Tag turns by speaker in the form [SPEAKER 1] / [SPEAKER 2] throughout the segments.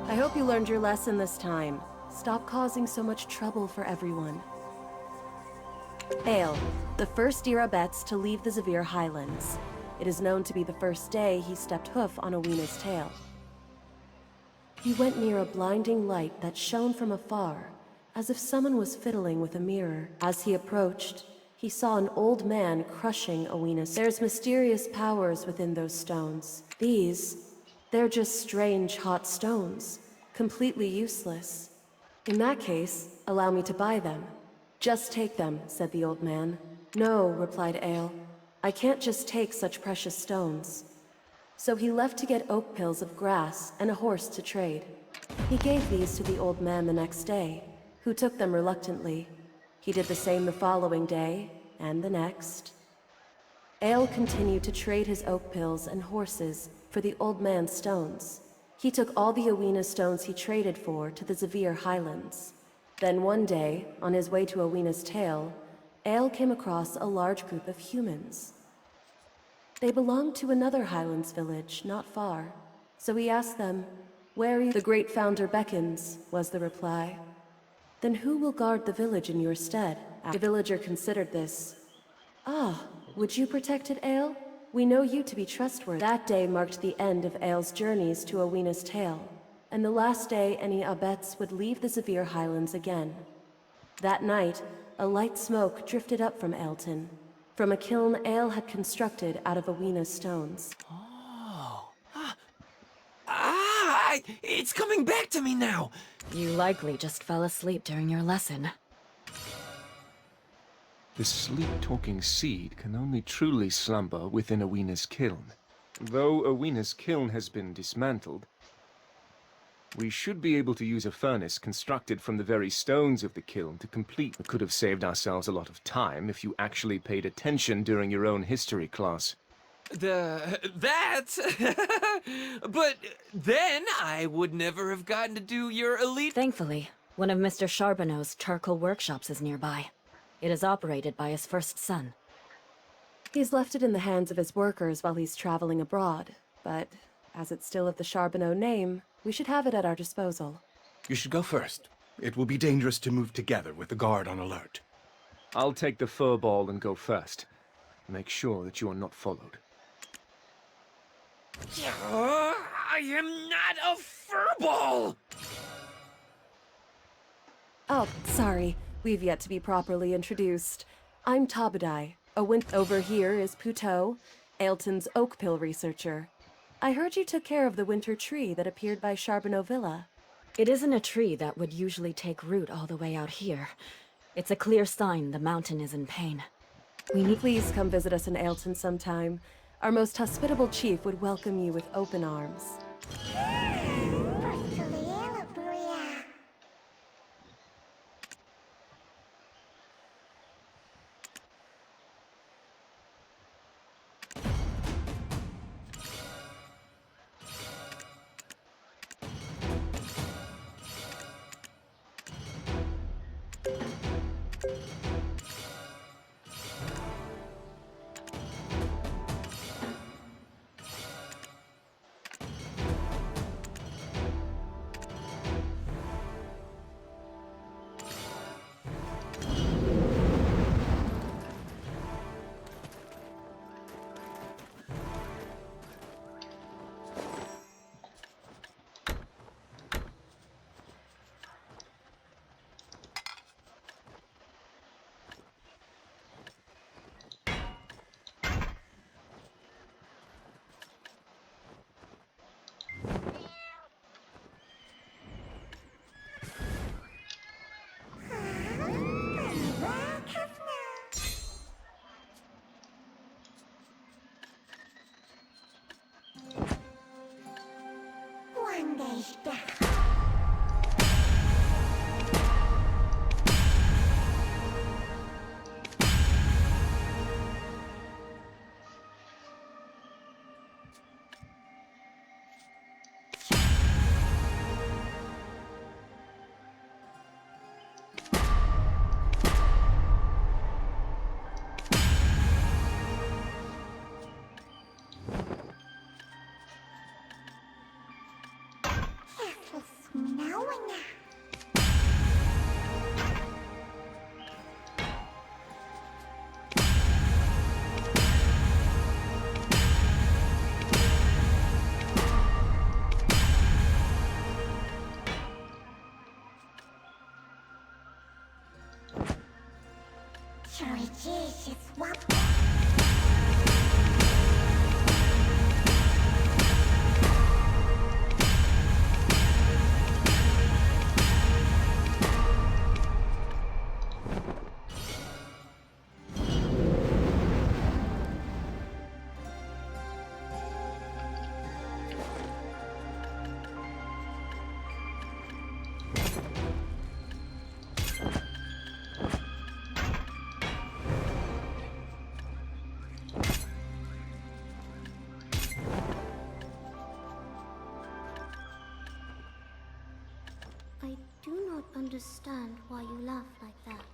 [SPEAKER 1] I hope you learned your lesson this time. Stop causing so much trouble for everyone. Ale, the first Dirabets to leave the Zavir Highlands. It is known to be the first day he stepped hoof on Owina's tail. He went near a blinding light that shone from afar, as if someone was fiddling with a mirror. As he approached, he saw an old man crushing Owina's. There's mysterious powers within those stones. They're just strange hot stones, completely useless. In that case, allow me to buy them. Just take them, said the old man. No, replied Ale. I can't just take such precious stones. So he left to get oak pills of grass and a horse to trade. He gave these to the old man the next day, who took them reluctantly. He did the same the following day, and the next. Ale continued to trade his oak pills and horses for the old man's stones. He took all the Owina stones he traded for to the Zavir Highlands. Then one day, on his way to Owina's tail, Ale came across a large group of humans. They belonged to another Highlands village, not far. So he asked them, "Where is the great founder beckons," was the reply. "Then who will guard the village in your stead?" The villager considered this. "Ah, would you protect it, Ale? We know you to be trustworthy." That day marked the end of Ale's journeys to Owina's tail, and the last day any Abets would leave the Zavir Highlands again. That night, a light smoke drifted up from Ailton, from a kiln Ale had constructed out of Owina's stones.
[SPEAKER 2] Oh. It's coming back to me now!
[SPEAKER 3] You likely just fell asleep during your lesson.
[SPEAKER 4] The sleep-talking seed can only truly slumber within Owina's kiln. Though Owina's kiln has been dismantled, we should be able to use a furnace constructed from the very stones of the kiln to complete. We could have saved ourselves a lot of time if you actually paid attention during your own history class.
[SPEAKER 2] That? But then I would never have gotten to do your elite...
[SPEAKER 3] Thankfully, one of Mr. Charbonneau's charcoal workshops is nearby. It is operated by his first son.
[SPEAKER 1] He's left it in the hands of his workers while he's traveling abroad, but as it's still of the Charbonneau name, we should have it at our disposal.
[SPEAKER 5] You should go first. It will be dangerous to move together with the guard on alert.
[SPEAKER 4] I'll take the fur ball and go first. Make sure that you are not followed.
[SPEAKER 2] I am not a furball!
[SPEAKER 1] Oh, sorry. We've yet to be properly introduced. I'm Tabadai. Over here is Puteau, Ailton's oak pill researcher. I heard you took care of the winter tree that appeared by Charbonneau Villa.
[SPEAKER 3] It isn't a tree that would usually take root all the way out here. It's a clear sign the mountain is in pain.
[SPEAKER 1] Please come visit us in Ailton sometime. Our most hospitable chief would welcome you with open arms.
[SPEAKER 6] I do not understand why you laugh like that.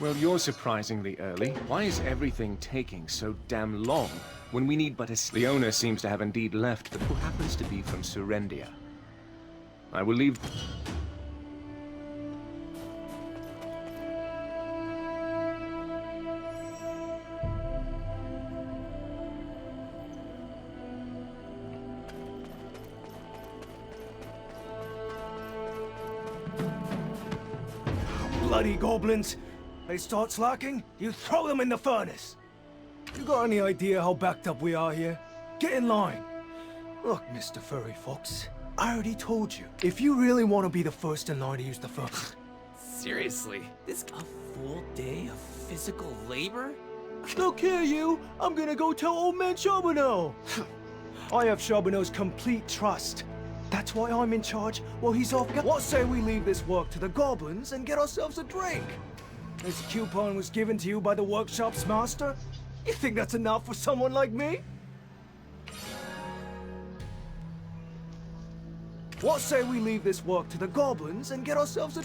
[SPEAKER 4] Well, you're surprisingly early. Why is everything taking so damn long when we need but a... The owner seems to have indeed left, but who happens to be from Serendia. I will leave...
[SPEAKER 7] Bloody goblins! They start slacking, you throw them in the furnace! You got any idea how backed up we are here? Get in line! Look, Mr. Furry Fox, I already told you, if you really want to be the first in line to use the furnace...
[SPEAKER 2] Seriously, this a full day of physical labor?
[SPEAKER 7] Look here, you! I'm gonna go tell old man Charbonneau! I have Charbonneau's complete trust. That's why I'm in charge while he's off. What say we leave this work to the goblins and get ourselves a drink? This coupon was given to you by the workshop's master? You think that's enough for someone like me? What say we leave this work to the goblins and get ourselves a...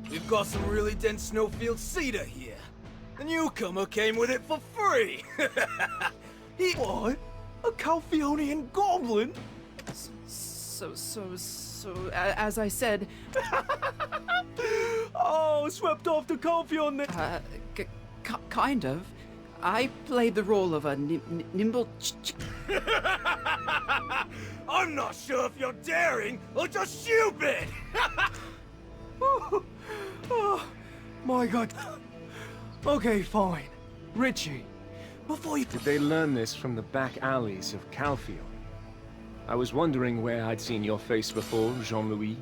[SPEAKER 2] We've got some really dense snowfield cedar here. The newcomer came with it for free.
[SPEAKER 7] What? A Calphionian goblin?
[SPEAKER 8] As I said,
[SPEAKER 7] Oh, swept off to Calphion then.
[SPEAKER 8] kind of. I played the role of a nimble
[SPEAKER 7] I'm not sure if you're daring or just stupid! Oh, my God. Okay, fine. Richie, before you...
[SPEAKER 4] Did they learn this from the back alleys of Calphion? I was wondering where I'd seen your face before, Jean-Louis.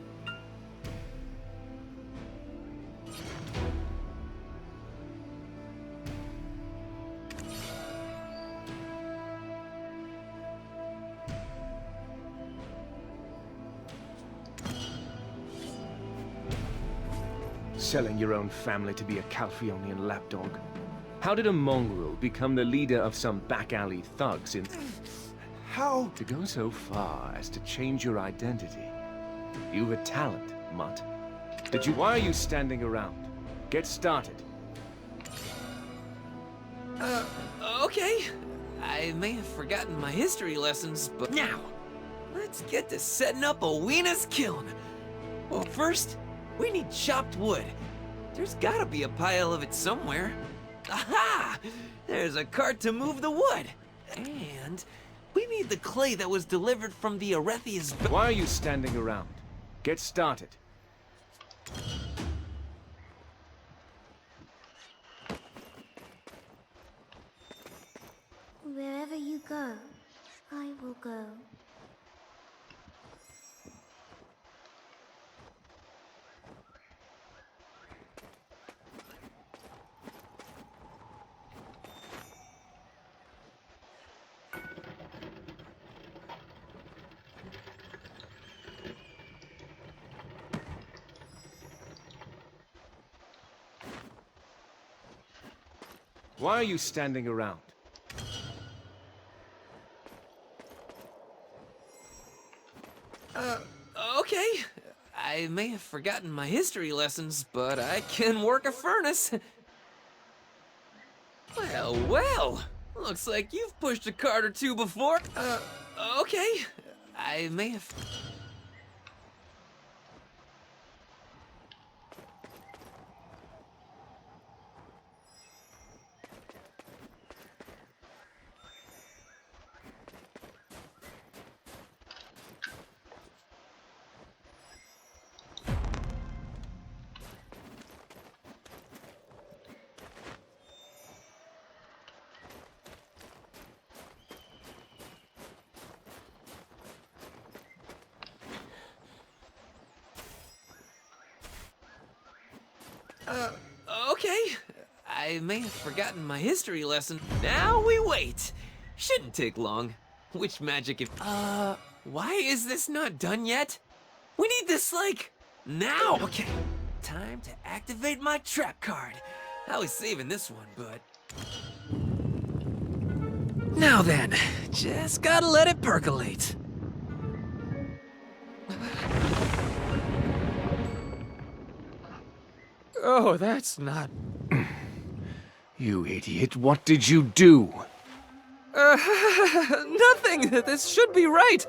[SPEAKER 4] Selling your own family to be a Calphionian lapdog. How did a mongrel become the leader of some back-alley thugs in...
[SPEAKER 7] How?
[SPEAKER 4] To go so far as to change your identity. You've a talent, mutt. Did you... Why are you standing around? Get started.
[SPEAKER 2] Okay. I may have forgotten my history lessons, but now, let's get to setting up a Wiener's kiln. Well, first, we need chopped wood. There's gotta be a pile of it somewhere. Aha! There's a cart to move the wood. And we need the clay that was delivered from the Arethia's...
[SPEAKER 4] Why are you standing around? Get started.
[SPEAKER 6] Wherever you go, I will go.
[SPEAKER 4] Why are you standing around?
[SPEAKER 2] Okay. I may have forgotten my history lessons, but I can work a furnace. Well, well. Looks like you've pushed a cart or two before. Okay. I may have... Okay. I may have forgotten my history lesson. Now we wait. Shouldn't take long. Which magic if... why is this not done yet? We need this, like, now! Okay, time to activate my trap card. I was saving this one, but... Now then, just gotta let it percolate. Oh, that's not...
[SPEAKER 4] You idiot, what did you do?
[SPEAKER 2] Nothing! This should be right!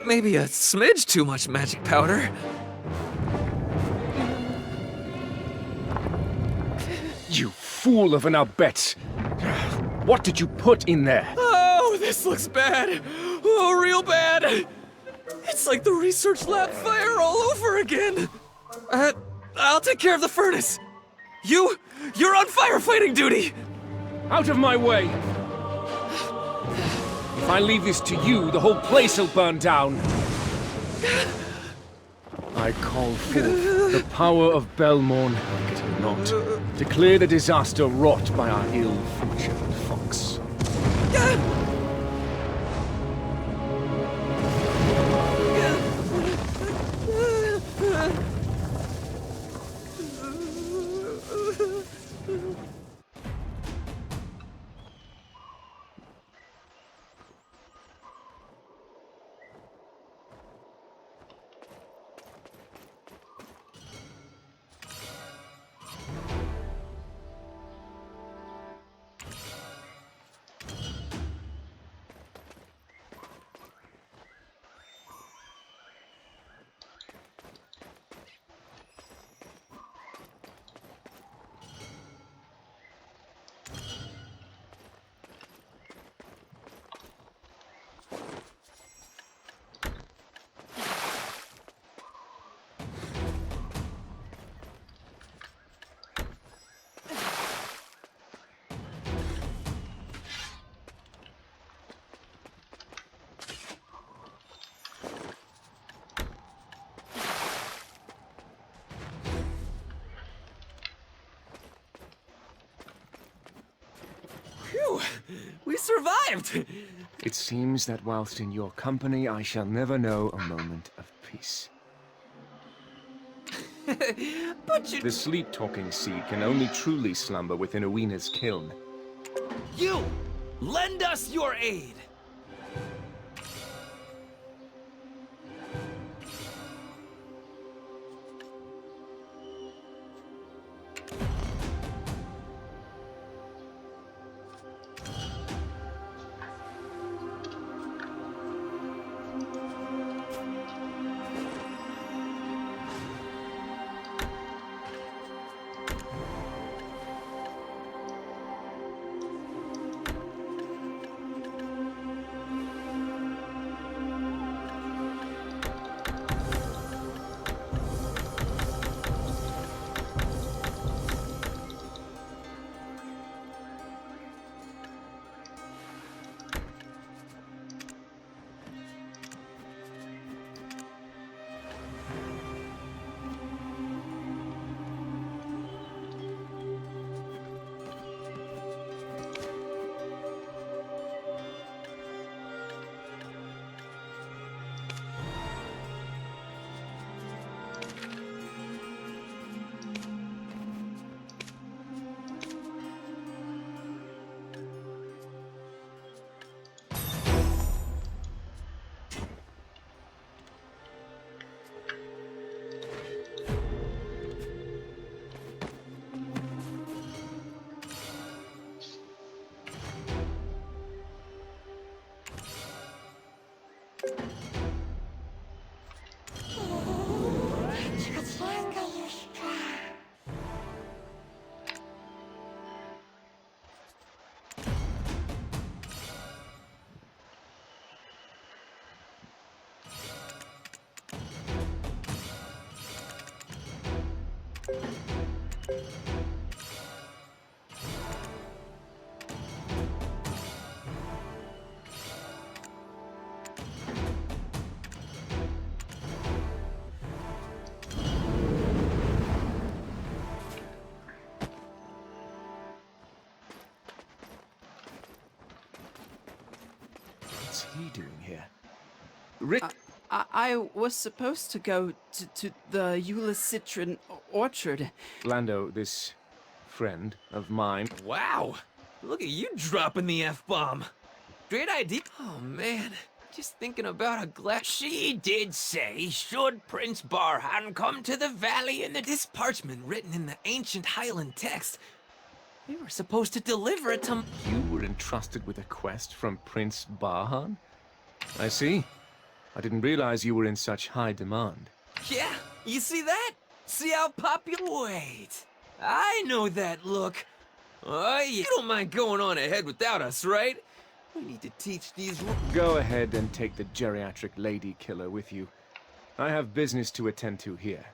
[SPEAKER 2] Maybe a smidge too much magic powder.
[SPEAKER 4] You fool of an Albet! What did you put in there?
[SPEAKER 2] Oh, this looks bad! Oh, real bad! It's like the research lab fire all over again! I'll take care of the furnace! You're on firefighting duty!
[SPEAKER 4] Out of my way! If I leave this to you, the whole place will burn down. I call forth the power of Belmorn, to not, to clear the disaster wrought by our ill-fortunate fox.
[SPEAKER 2] Phew! We survived!
[SPEAKER 4] It seems that whilst in your company, I shall never know a moment of peace.
[SPEAKER 2] But you...
[SPEAKER 4] The sleep-talking seed can only truly slumber within Awena's kiln.
[SPEAKER 2] You! Lend us your aid!
[SPEAKER 4] What's he doing here? Rick...
[SPEAKER 8] I was supposed to go to the Eulicitran orchard.
[SPEAKER 4] Lando, this friend of mine...
[SPEAKER 2] Wow! Look at you dropping the F-bomb. Great idea. Oh, man. Just thinking about a glass... She did say, should Prince Barhan come to the valley in this parchment written in the ancient Highland text, we were supposed to deliver it to...
[SPEAKER 4] You were entrusted with a quest from Prince Barhan? I see. I didn't realize you were in such high demand.
[SPEAKER 2] Yeah, you see that? See how popular... Wait, I know that look. Oh, yeah. You don't mind going on ahead without us, right? We need to teach these...
[SPEAKER 4] Go ahead and take the geriatric lady killer with you. I have business to attend to here.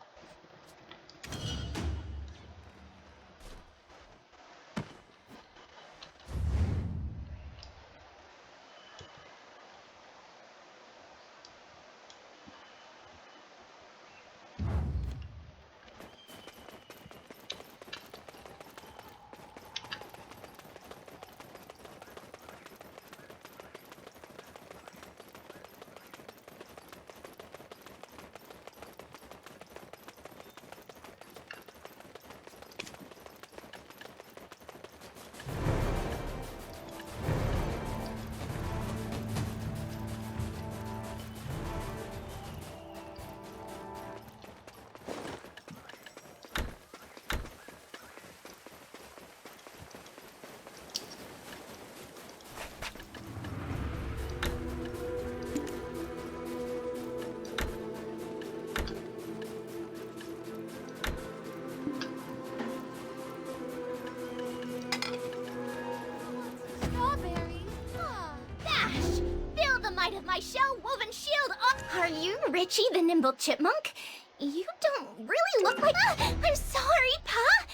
[SPEAKER 6] Strawberries? Aw, Dash! Feel the might of my shell-woven shield up! Are you Richie the Nimble Chipmunk? You don't really look like... I'm sorry, Pa!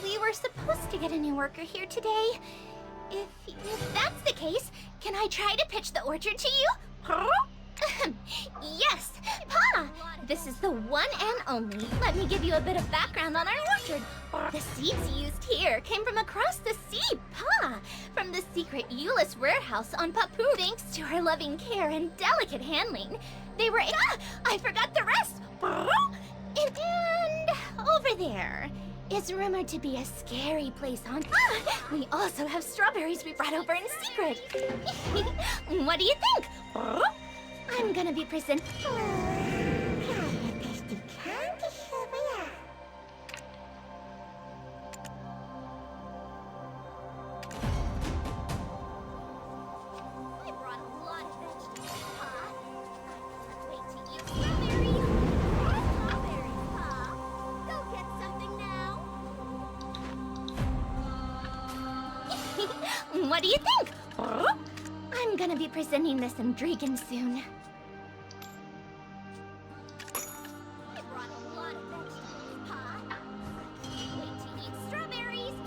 [SPEAKER 6] We were supposed to get a new worker here today. If that's the case, can I try to pitch the orchard to you? Yes, Pa! This is the one and only. Let me give you a bit of background on our orchard. The seeds used here came from across the sea, Pa! From the secret Euless warehouse on Papu. Thanks to her loving care and delicate handling, they were... I forgot the rest! And over there is rumored to be a scary place on... we also have strawberries we brought over in secret. What do you think? I'm gonna be present... I brought a lot of vegetables, Pa. I can't wait to eat strawberries. Strawberries, Pa. Go get something now. What do you think? I'm gonna be presenting this in Dragon soon. I brought a lot of vegetables, Pa. I can't wait to eat strawberries.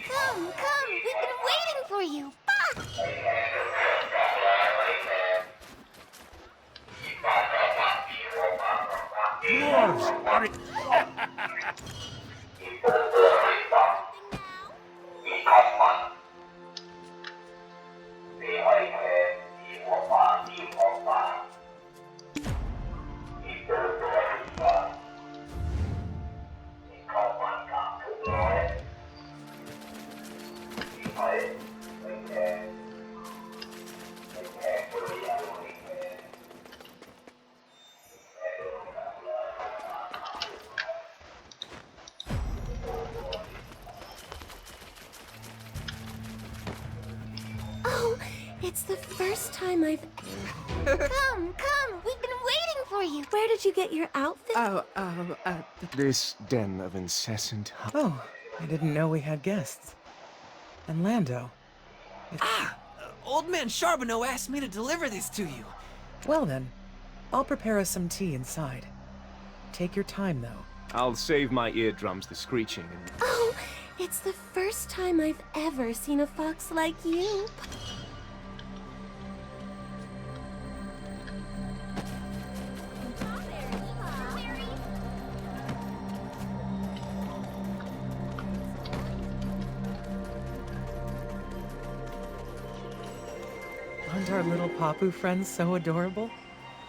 [SPEAKER 6] Come, we've been waiting for you.
[SPEAKER 1] the first time I've...
[SPEAKER 6] Come, we've been waiting for you.
[SPEAKER 1] Where did you get your outfit?
[SPEAKER 4] This den of incessant...
[SPEAKER 9] Oh, I didn't know we had guests. And Lando.
[SPEAKER 2] Old man Charbonneau asked me to deliver this to you.
[SPEAKER 9] Well then, I'll prepare us some tea inside. Take your time, though.
[SPEAKER 4] I'll save my eardrums the screeching and...
[SPEAKER 1] Oh, it's the first time I've ever seen a fox like you.
[SPEAKER 9] Aren't our little Papu friends so adorable?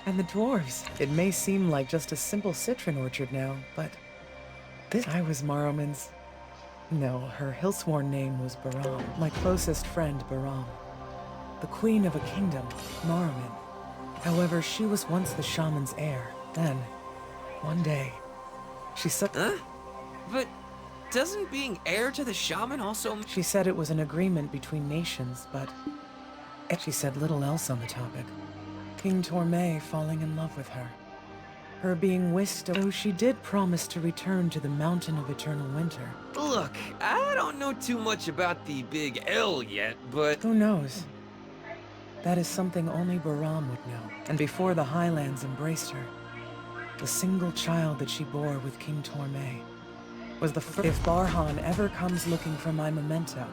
[SPEAKER 9] And the dwarves. It may seem like just a simple citron orchard now, but... I was Maruman's... No, her Hillsworn name was Baram. My closest friend, Baram. The queen of a kingdom, Maruman. However, she was once the shaman's heir. Then, one day, she said...
[SPEAKER 2] Huh? But doesn't being heir to the shaman also...
[SPEAKER 9] She said it was an agreement between nations, but... She said little else on the topic. King Torme falling in love with her. Her being whisked, though she did promise to return to the Mountain of Eternal Winter.
[SPEAKER 2] Look, I don't know too much about the big L yet, but...
[SPEAKER 9] Who knows? That is something only Baram would know. And before the Highlands embraced her, the single child that she bore with King Torme was the first. If Barhan ever comes looking for my memento,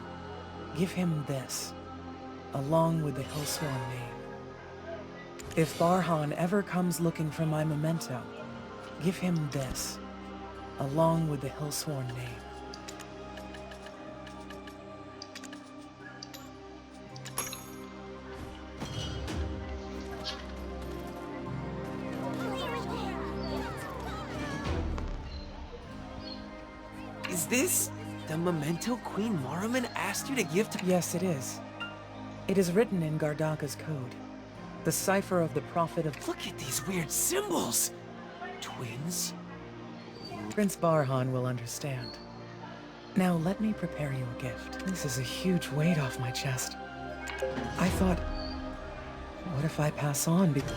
[SPEAKER 9] give him this, along with the Hillsworn name. If Barhan ever comes looking for my memento, give him this, along with the Hillsworn name.
[SPEAKER 2] Is this the memento Queen Maruman asked you to give to...
[SPEAKER 9] Yes, it is. It is written in Gardaka's code. The cipher of the Prophet of...
[SPEAKER 2] Look at these weird symbols! Twins?
[SPEAKER 9] Prince Barhan will understand. Now let me prepare you a gift. This is a huge weight off my chest. I thought, what if I pass on because...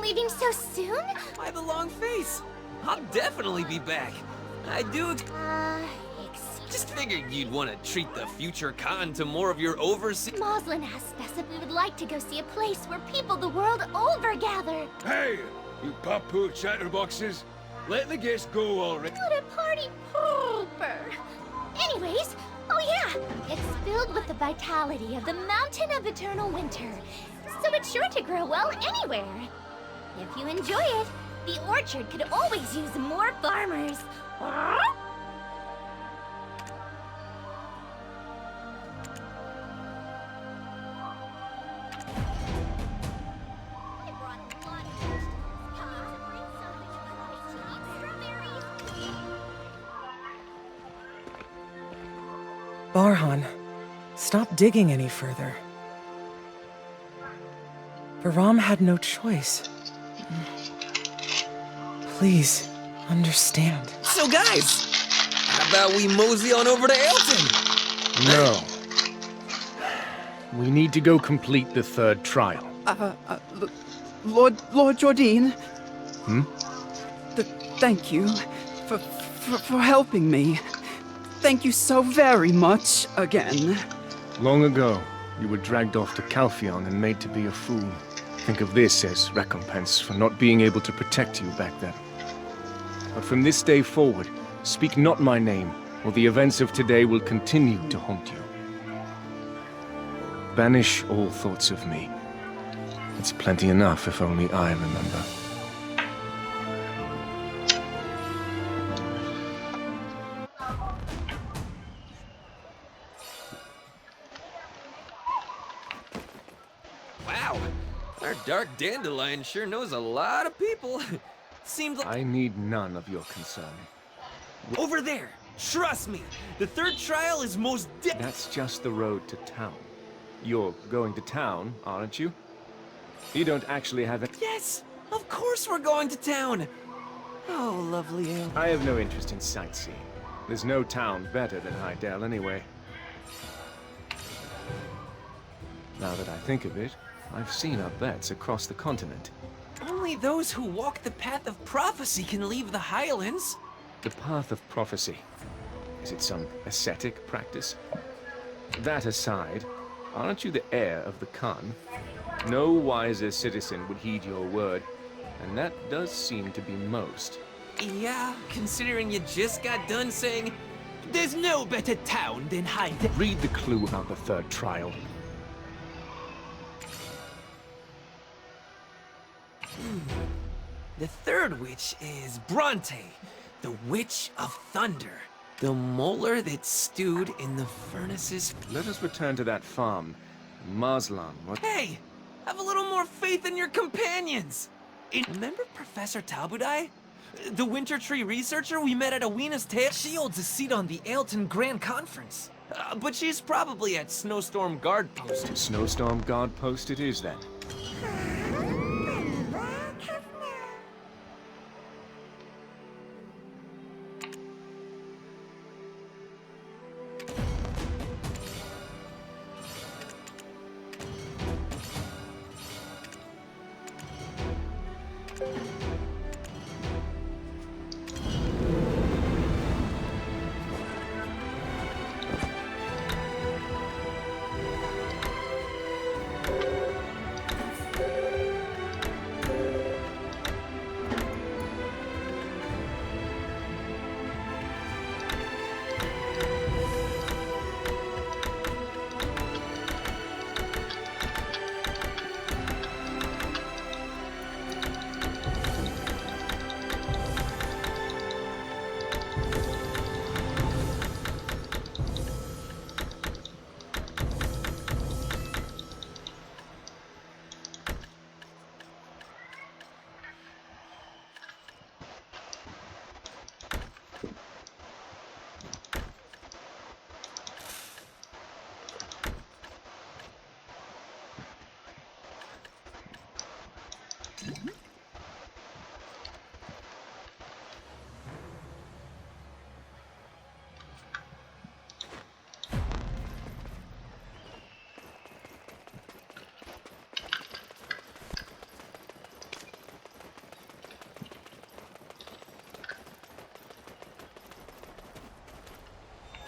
[SPEAKER 6] Leaving so soon?
[SPEAKER 2] Why the long face? I'll definitely be back. I do... Just figured you'd want to treat the future Khan to more of your overseas...
[SPEAKER 6] Moslin asked us if we would like to go see a place where people the world over gather.
[SPEAKER 10] Hey, you papu chatterboxes. Let the guests go already.
[SPEAKER 6] What a party pooper! Anyways, oh yeah, it's filled with the vitality of the Mountain of Eternal Winter, so it's sure to grow well anywhere. If you enjoy it, the orchard could always use more farmers.
[SPEAKER 9] Barhan, stop digging any further. Baram had no choice. Please, understand.
[SPEAKER 2] So guys, how about we mosey on over to Ailton?
[SPEAKER 4] No. We need to go complete the third trial.
[SPEAKER 8] Lord Jordine?
[SPEAKER 4] Hmm?
[SPEAKER 8] Thank you for helping me. Thank you so very much again.
[SPEAKER 4] Long ago, you were dragged off to Calpheon and made to be a fool. Think of this as recompense for not being able to protect you back then. But from this day forward, speak not my name, or the events of today will continue to haunt you. Banish all thoughts of me. It's plenty enough if only I remember.
[SPEAKER 2] Dark Dandelion sure knows a lot of people. Seems like...
[SPEAKER 4] I need none of your concern.
[SPEAKER 2] Over there! Trust me! The third trial is most
[SPEAKER 4] That's just the road to town. You're going to town, aren't you? You don't actually have it.
[SPEAKER 2] Yes! Of course we're going to town! Oh, lovely Ale.
[SPEAKER 4] I have no interest in sightseeing. There's no town better than Hydell anyway. Now that I think of it, I've seen our bets across the continent.
[SPEAKER 2] Only those who walk the path of prophecy can leave the Highlands.
[SPEAKER 4] The path of prophecy. Is it some ascetic practice? That aside, aren't you the heir of the Khan? No wiser citizen would heed your word, and that does seem to be most.
[SPEAKER 2] Yeah, considering you just got done saying, there's no better town than Hyde.
[SPEAKER 4] Read the clue about the third trial.
[SPEAKER 2] The third witch is Bronte, the Witch of Thunder. The molar that stewed in the furnaces.
[SPEAKER 4] Let us return to that farm. Marslan, what?
[SPEAKER 2] Hey! Have a little more faith in your companions! Remember Professor Tabudai? The Winter Tree researcher we met at Awina's Tale? She holds a seat on the Ailton Grand Conference. But she's probably at Snowstorm Guard Post.
[SPEAKER 4] Snowstorm Guard Post it is then.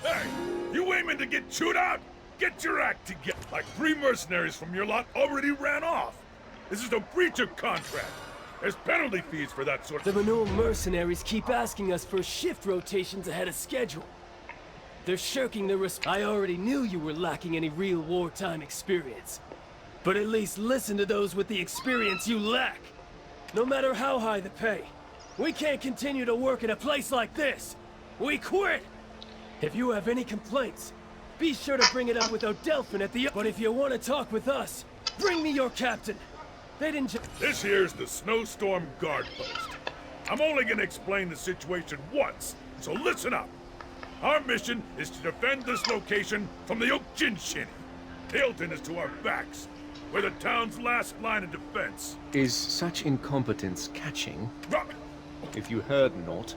[SPEAKER 10] Hey, you aiming to get chewed out? Get your act together. Like 3 mercenaries from your lot already ran off. This is a breach of contract. There's penalty fees for that sort of...
[SPEAKER 11] The Manul mercenaries keep asking us for shift rotations ahead of schedule. They're shirking their I already knew you were lacking any real wartime experience. But at least listen to those with the experience you lack. No matter how high the pay, we can't continue to work in a place like this. We quit! If you have any complaints, be sure to bring it up with Odelphin at the... But if you want to talk with us, bring me your captain. They didn't
[SPEAKER 10] This here's the Snowstorm Guard Post. I'm only gonna explain the situation once, so listen up. Our mission is to defend this location from the Oak-Jin-Shin. Ailton is to our backs. We're the town's last line of defense.
[SPEAKER 4] Is such incompetence catching? If you heard naught,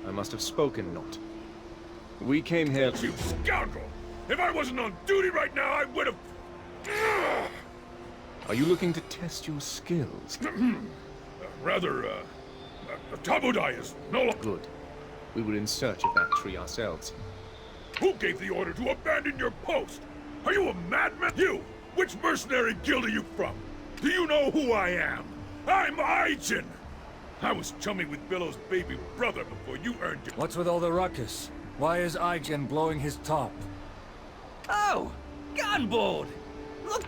[SPEAKER 4] I must have spoken naught. We came here...
[SPEAKER 10] You scoundrel! If I wasn't on duty right now, I would have...
[SPEAKER 4] Are you looking to test your skills?
[SPEAKER 10] Tabudai is no longer...
[SPEAKER 4] Good. We were in search of that tree ourselves.
[SPEAKER 10] Who gave the order to abandon your post? Are you a madman? You! Which mercenary guild are you from? Do you know who I am? I'm Aijin! I was chummy with Billow's baby brother before you earned your...
[SPEAKER 12] What's with all the ruckus? Why is Aijin blowing his top?
[SPEAKER 2] Oh! Gunbold! Look...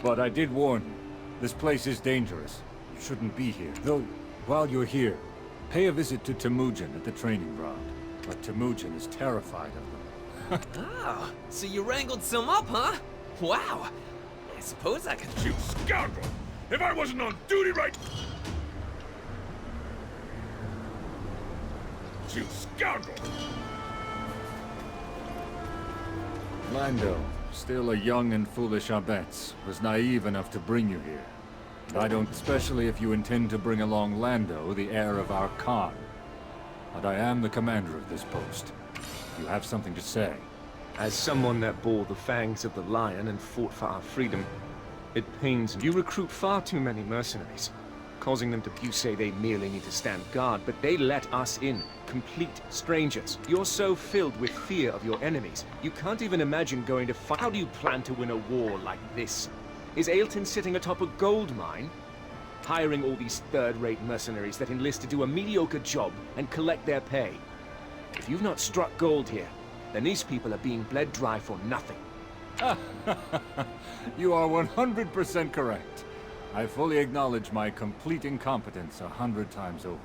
[SPEAKER 12] But I did warn you. This place is dangerous. You shouldn't be here. Though, while you're here, pay a visit to Temujin at the training ground. But Temujin is terrified of them.
[SPEAKER 2] Oh, so you wrangled some up, huh? Wow! I suppose I could...
[SPEAKER 10] You scoundrel! If I wasn't on duty right... You scoundrel!
[SPEAKER 12] Lando, still a young and foolish abbess, was naive enough to bring you here. And I don't, especially if you intend to bring along Lando, the heir of our Khan. But I am the commander of this post. You have something to say.
[SPEAKER 4] As someone that bore the fangs of the lion and fought for our freedom, it pains me. You recruit far too many mercenaries, causing them to... You say they merely need to stand guard, but they let us in, complete strangers. You're so filled with fear of your enemies, you can't even imagine going to fight. How do you plan to win a war like this? Is Ailton sitting atop a gold mine? Hiring all these third-rate mercenaries that enlist to do a mediocre job and collect their pay. If you've not struck gold here, then these people are being bled dry for nothing.
[SPEAKER 12] You are 100% correct. I fully acknowledge my complete incompetence 100 times over.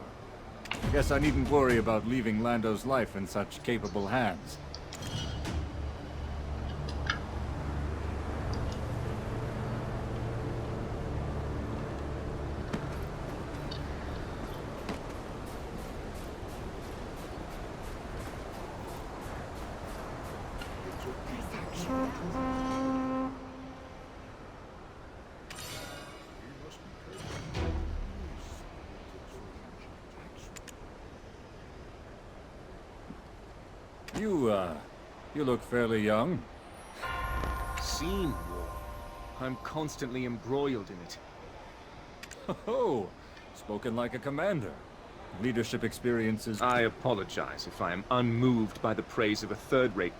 [SPEAKER 12] Guess I needn't worry about leaving Lando's life in such capable hands. You look fairly young.
[SPEAKER 4] Seen war. I'm constantly embroiled in it.
[SPEAKER 12] Oh, spoken like a commander. Leadership experiences...
[SPEAKER 4] I apologize if I am unmoved by the praise of a third-rate...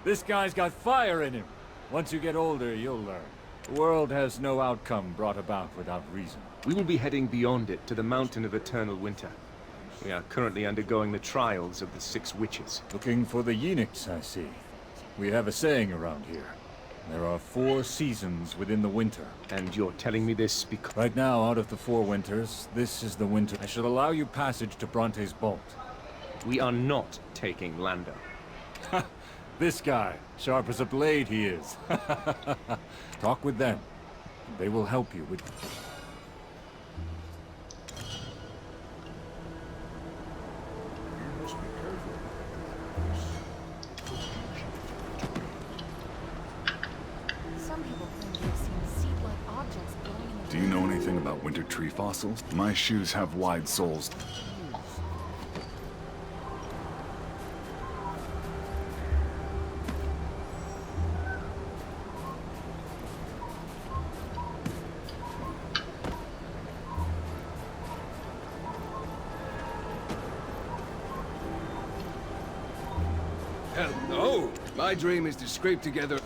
[SPEAKER 12] This guy's got fire in him. Once you get older, you'll learn. The world has no outcome brought about without reason.
[SPEAKER 4] We will be heading beyond it to the Mountain of Eternal Winter. We are currently undergoing the trials of the 6 witches.
[SPEAKER 12] Looking for the eunuchs, I see. We have a saying around here. There are 4 seasons within the winter.
[SPEAKER 4] And you're telling me this because...
[SPEAKER 12] Right now, out of the 4 winters, this is the winter. I shall allow you passage to Bronte's Bolt.
[SPEAKER 4] We are not taking Lando.
[SPEAKER 12] This guy, sharp as a blade he is. Talk with them. They will help you with...
[SPEAKER 10] Do you know anything about winter tree fossils? My shoes have wide soles.
[SPEAKER 13] Hell no! My dream is to scrape together...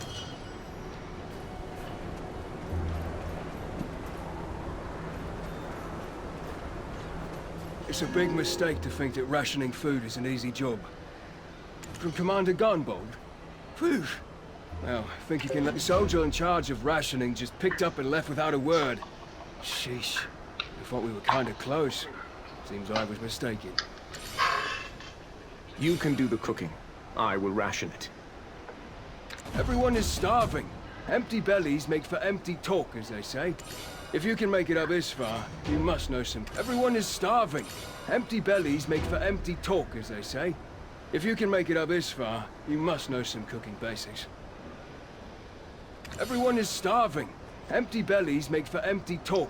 [SPEAKER 13] It's a big mistake to think that rationing food is an easy job. From Commander Gunbold? Phew! Well, I think you can let the soldier in charge of rationing just picked up and left without a word. Sheesh. I thought we were kind of close. Seems I was mistaken.
[SPEAKER 4] You can do the cooking. I will ration it.
[SPEAKER 13] Everyone is starving. Empty bellies make for empty talk, as they say. If you can make it up this far, you must know some... Everyone is starving. Empty bellies make for empty talk, as they say. If you can make it up this far, you must know some cooking basics. Everyone is starving. Empty bellies make for empty talk.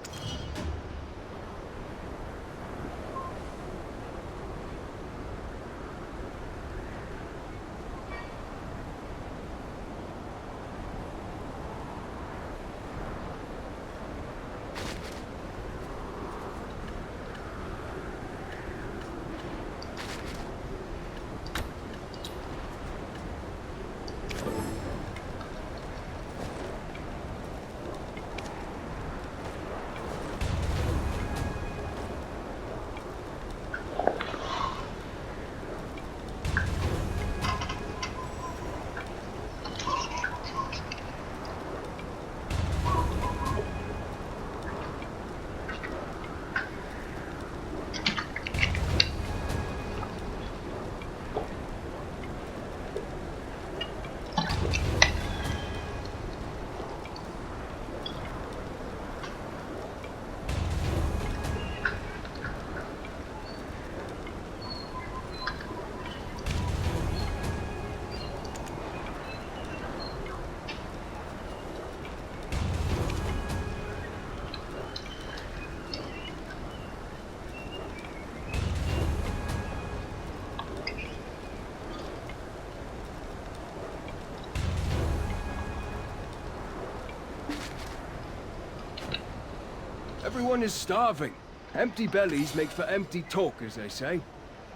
[SPEAKER 13] Everyone is starving. Empty bellies make for empty talk, as they say.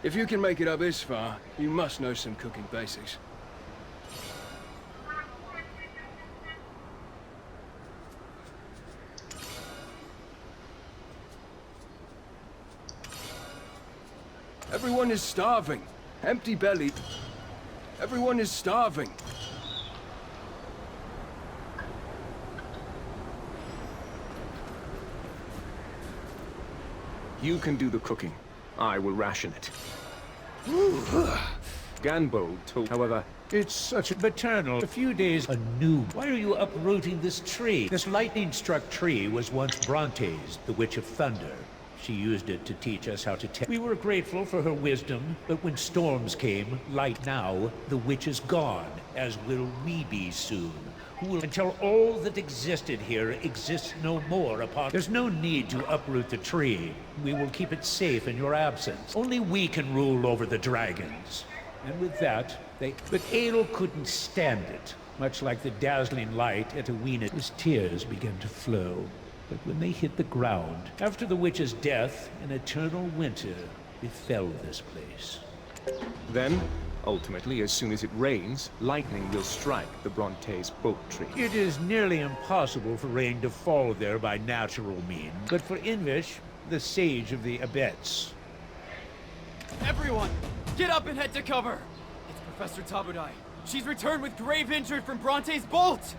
[SPEAKER 13] If you can make it up this far, you must know some cooking basics. Everyone is starving. Empty belly. Everyone is starving.
[SPEAKER 4] You can do the cooking. I will ration it. Ganbo told, however,
[SPEAKER 14] It's such a maternal. A few days anew. Why are you uprooting this tree? This lightning-struck tree was once Bronte's, the Witch of Thunder. She used it to teach us how to We were grateful for her wisdom, but when storms came, like now, the witch is gone, as will we be soon. Until all that existed here exists no more upon... There's no need to uproot the tree. We will keep it safe in your absence. Only we can rule over the dragons. And with that, But Adel couldn't stand it. Much like the dazzling light at Awena, his tears began to flow. But when they hit the ground, after the witch's death, an eternal winter befell this place.
[SPEAKER 4] Then, ultimately, as soon as it rains, lightning will strike the Bronte's boat tree.
[SPEAKER 14] It is nearly impossible for rain to fall there by natural means, but for Invish, the sage of the Abets.
[SPEAKER 15] Everyone, get up and head to cover! It's Professor Tabudai. She's returned with grave injury from Bronte's bolt!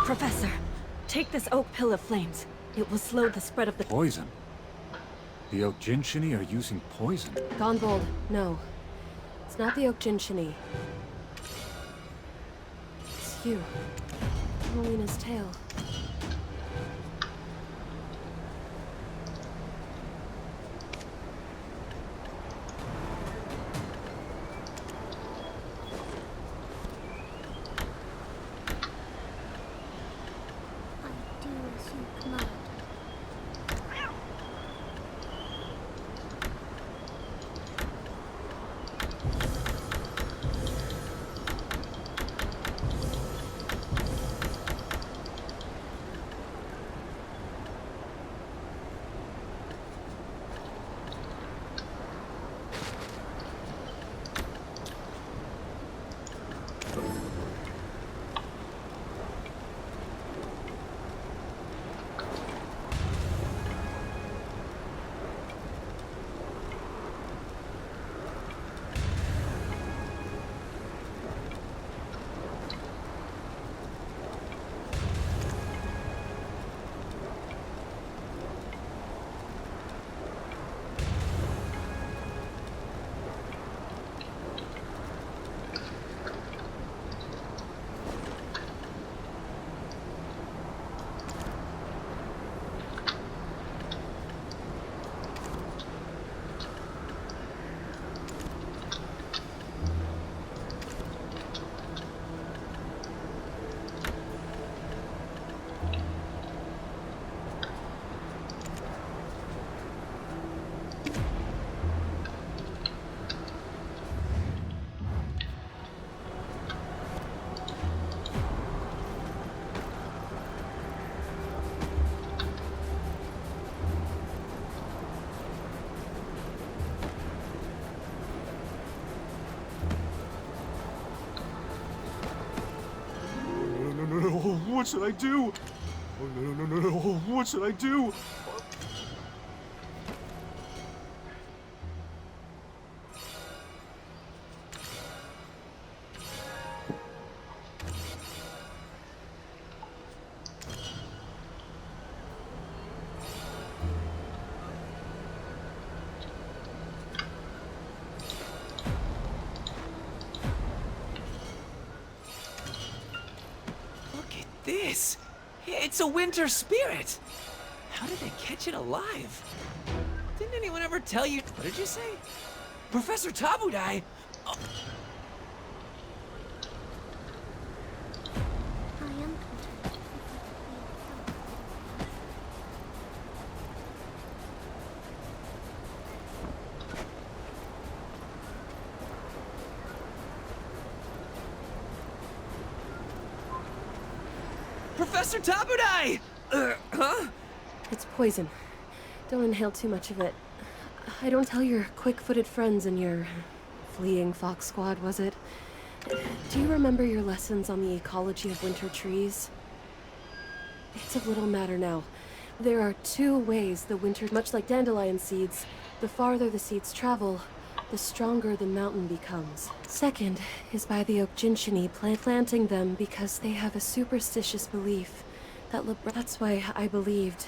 [SPEAKER 3] Professor, take this oak pill of flames. It will slow the spread of the
[SPEAKER 12] Poison? The Oak Jinshini are using poison?
[SPEAKER 1] Gonbold, no. It's not the Oak Jinshini. It's you. Rowena's tail.
[SPEAKER 10] What should I do? Oh, no. What should I do?
[SPEAKER 2] This! It's a winter spirit! How did they catch it alive? Didn't anyone ever tell you... What did you say? Professor Tabudai? Oh. Professor Tabudai! Huh?
[SPEAKER 1] It's poison. Don't inhale too much of it. I don't tell your quick-footed friends in your fleeing fox squad, was it? Do you remember your lessons on the ecology of winter trees? It's of little matter now. There are two ways the winter, much like dandelion seeds, the farther the seeds travel, the stronger the mountain becomes. Second is by the Okjinshini planting them because they have a superstitious belief that that's why I believed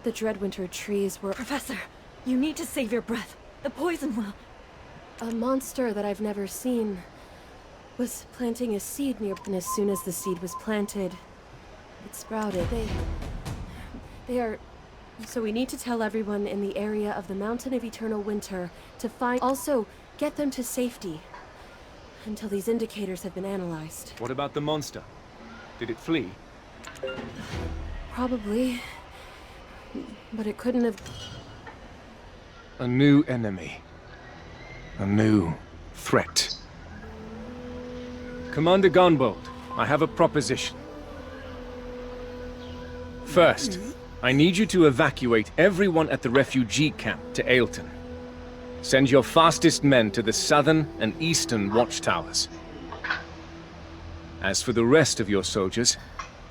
[SPEAKER 1] the Dreadwinter trees were—
[SPEAKER 3] Professor, you need to save your breath. The poison will—
[SPEAKER 1] A monster that I've never seen was planting a seed near, and as soon as the seed was planted, it sprouted. They are... So we need to tell everyone in the area of the Mountain of Eternal Winter to find... Also, get them to safety until these indicators have been analyzed.
[SPEAKER 4] What about the monster? Did it flee?
[SPEAKER 1] Probably. But it couldn't have...
[SPEAKER 4] A new enemy. A new threat. Commander Gunbold, I have a proposition. First, I need you to evacuate everyone at the refugee camp to Ailton. Send your fastest men to the southern and eastern watchtowers. As for the rest of your soldiers,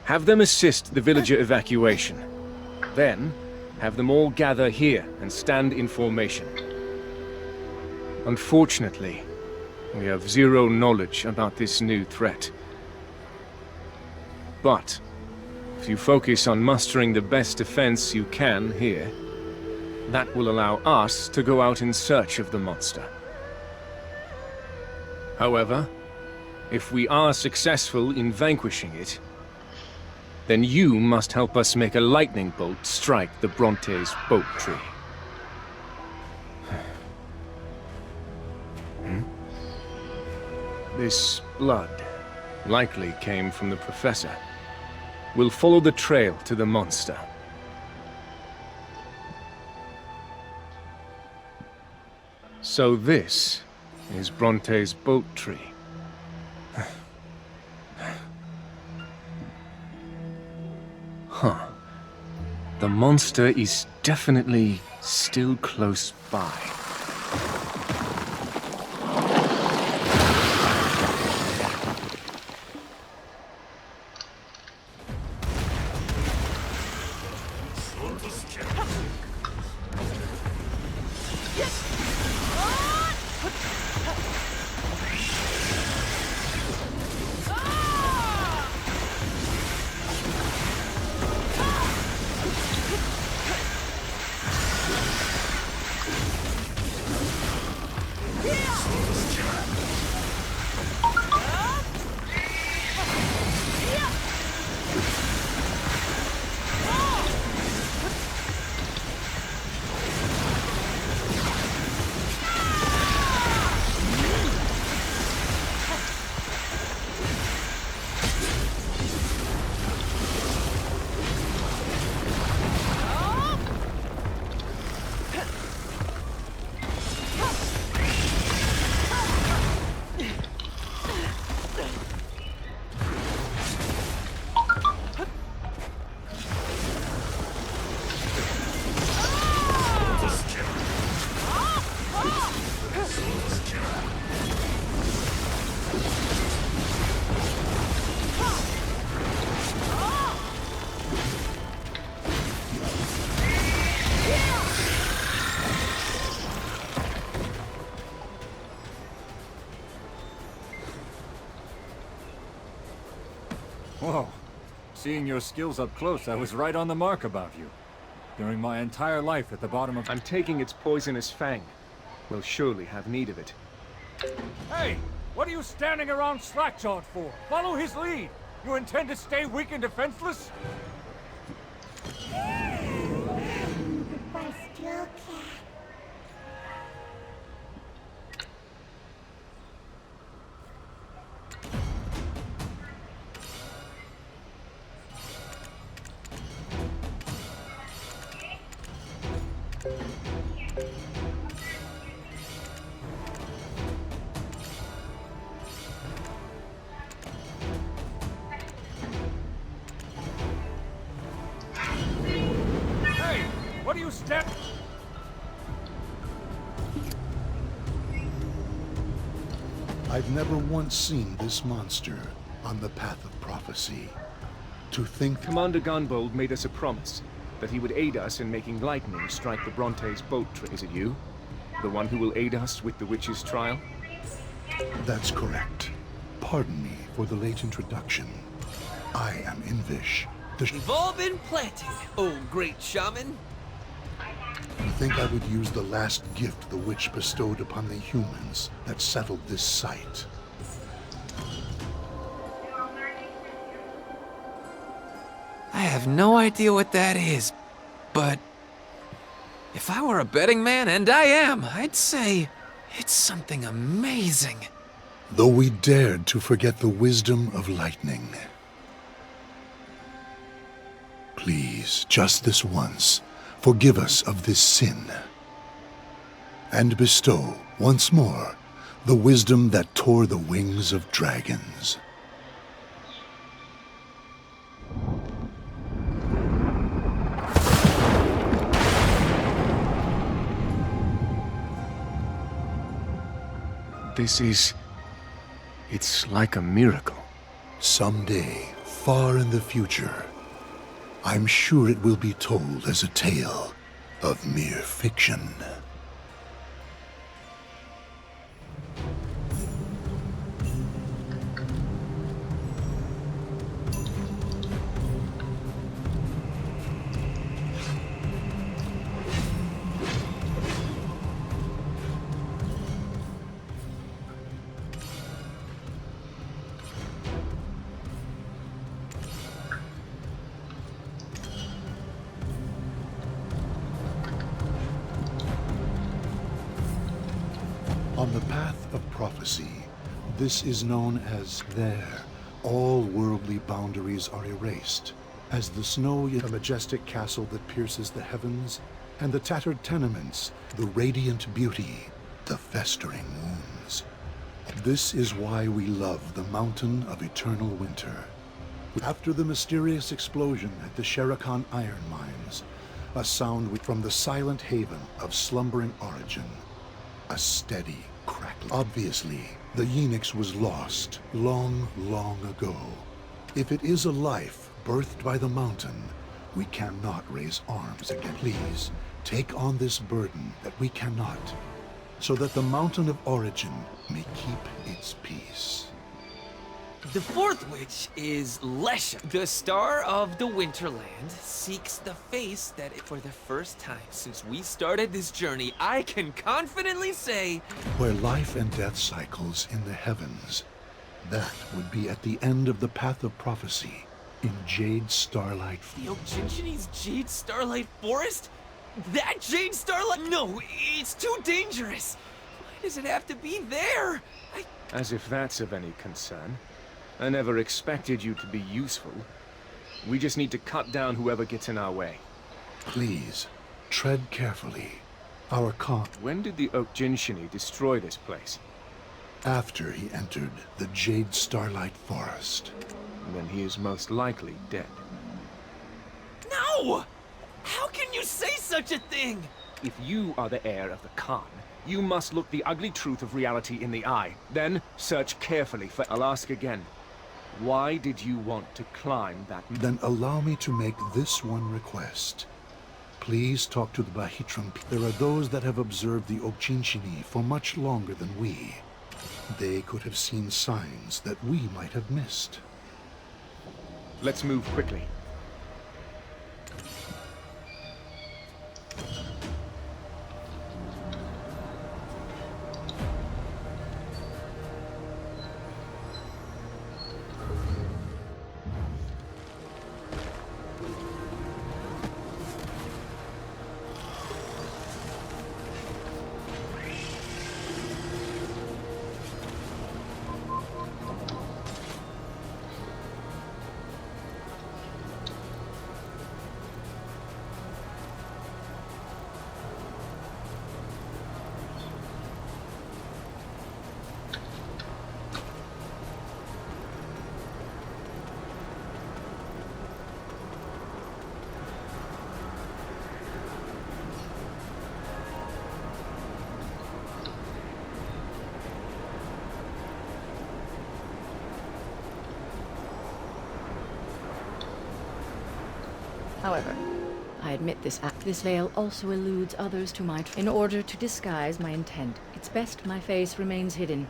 [SPEAKER 4] have them assist the villager evacuation. Then, have them all gather here and stand in formation. Unfortunately, we have zero knowledge about this new threat. But, if you focus on mustering the best defense you can here, that will allow us to go out in search of the monster. However, if we are successful in vanquishing it, then you must help us make a lightning bolt strike the Bronte's boat tree. This blood likely came from the Professor. We'll follow the trail to the monster. So this is Bronte's boat tree. Huh. The monster is definitely still close by.
[SPEAKER 12] Whoa. Seeing your skills up close, I was right on the mark about you. During my entire life at the bottom of—
[SPEAKER 4] I'm taking its poisonous fang. We'll surely have need of it.
[SPEAKER 12] Hey! What are you standing around slack-jawed for? Follow his lead! You intend to stay weak and defenseless? What do you step?
[SPEAKER 16] I've never once seen this monster on the path of prophecy. To think...
[SPEAKER 4] Commander Gunbold made us a promise that he would aid us in making lightning strike the Bronte's boat trip. Is it you? The one who will aid us with the witch's trial?
[SPEAKER 16] That's correct. Pardon me for the late introduction. I am Invish.
[SPEAKER 2] We've all been planted, oh great shaman.
[SPEAKER 16] You think I would use the last gift the witch bestowed upon the humans that settled this site?
[SPEAKER 2] I have no idea what that is, but if I were a betting man, and I am, I'd say it's something amazing.
[SPEAKER 16] Though we dared to forget the wisdom of lightning. Please, just this once, forgive us of this sin. And bestow, once more, the wisdom that tore the wings of dragons.
[SPEAKER 4] It's like a miracle.
[SPEAKER 16] Someday, far in the future, I'm sure it will be told as a tale of mere fiction. On the path of prophecy, this is known as there. All worldly boundaries are erased, as the snow is a majestic castle that pierces the heavens, and the tattered tenements, the radiant beauty, the festering wounds. This is why we love the Mountain of Eternal Winter. After the mysterious explosion at the Sherakan iron mines, a sound from the silent haven of slumbering origin. A steady crackling. Obviously, the Yenix was lost long, long ago. If it is a life birthed by the mountain, we cannot raise arms against. Please, take on this burden that we cannot, so that the Mountain of Origin may keep its peace.
[SPEAKER 2] The fourth witch is Lesha. The star of the Winterland seeks the face that, for the first time since we started this journey, I can confidently say...
[SPEAKER 16] Where life and death cycles in the heavens, that would be at the end of the path of prophecy in Jade Starlight.
[SPEAKER 2] The Oginshini's Jade Starlight Forest? That Jade Starlight? No, it's too dangerous. Why does it have to be there?
[SPEAKER 4] As if that's of any concern. I never expected you to be useful. We just need to cut down whoever gets in our way.
[SPEAKER 16] Please, tread carefully. Our Khan...
[SPEAKER 4] When did the Oginshini destroy this place?
[SPEAKER 16] After he entered the Jade Starlight Forest.
[SPEAKER 4] Then he is most likely dead.
[SPEAKER 2] No! How can you say such a thing?
[SPEAKER 4] If you are the heir of the Khan, you must look the ugly truth of reality in the eye. Then search carefully for... I'll ask again. Why did you want to climb that...
[SPEAKER 16] Then allow me to make this one request. Please talk to the Bahitran. There are those that have observed the Oginshini for much longer than we. They could have seen signs that we might have missed.
[SPEAKER 4] Let's move quickly.
[SPEAKER 17] However, I admit this veil also eludes others to my in order to disguise my intent. It's best my face remains hidden.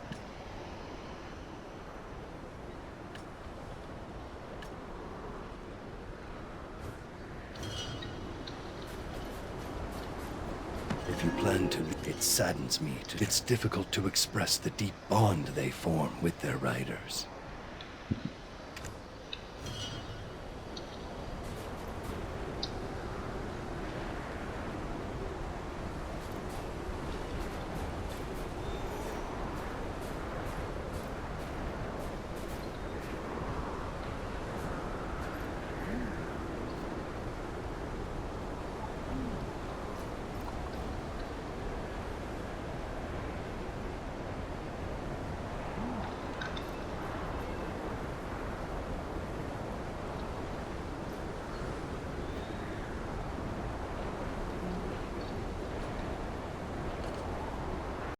[SPEAKER 5] If you plan to, it saddens me to. It's difficult to express the deep bond they form with their riders.